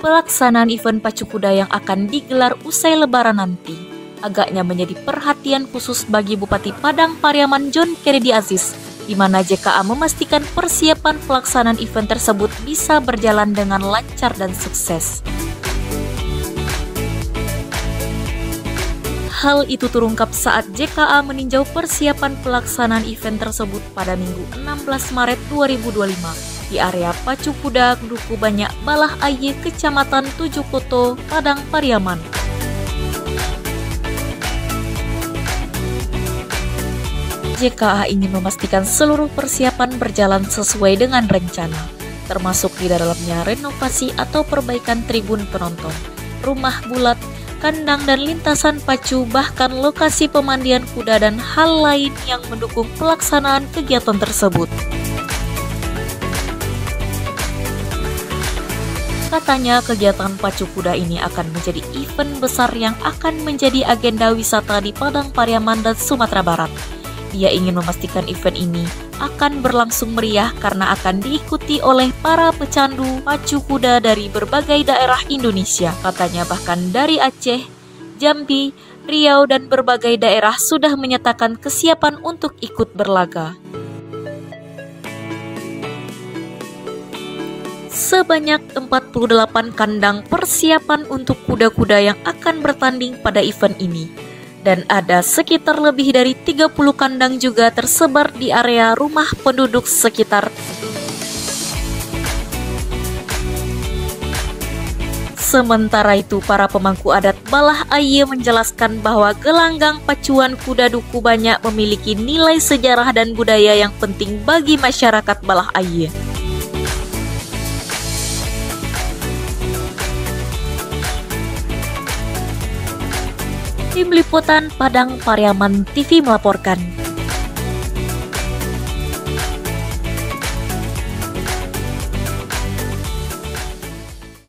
pelaksanaan event pacu kuda yang akan digelar usai Lebaran nanti agaknya menjadi perhatian khusus bagi Bupati Padang Pariaman John Kennedy Aziz, di mana JKA memastikan persiapan pelaksanaan event tersebut bisa berjalan dengan lancar dan sukses. Hal itu terungkap saat JKA meninjau persiapan pelaksanaan event tersebut pada Minggu 16 Maret 2025 di area Pacu Kuda Duku Banyak Balah Aye, Kecamatan Tujuh Koto, Padang Pariaman. JKA ingin memastikan seluruh persiapan berjalan sesuai dengan rencana, termasuk di dalamnya renovasi atau perbaikan tribun penonton, rumah bulat, kandang dan lintasan pacu, bahkan lokasi pemandian kuda dan hal lain yang mendukung pelaksanaan kegiatan tersebut. Katanya kegiatan pacu kuda ini akan menjadi event besar yang akan menjadi agenda wisata di Padang Pariaman dan Sumatera Barat. Dia ingin memastikan event ini akan berlangsung meriah karena akan diikuti oleh para pecandu pacu kuda dari berbagai daerah Indonesia. Katanya bahkan dari Aceh, Jambi, Riau, dan berbagai daerah sudah menyatakan kesiapan untuk ikut berlaga. Sebanyak 48 kandang persiapan untuk kuda-kuda yang akan bertanding pada event ini. Dan ada sekitar lebih dari 30 kandang juga tersebar di area rumah penduduk sekitar. Sementara itu, para pemangku adat Balah Aye menjelaskan bahwa gelanggang pacuan kuda Duku Banyak memiliki nilai sejarah dan budaya yang penting bagi masyarakat Balah Aye. Tim Liputan Padang Pariaman TV melaporkan.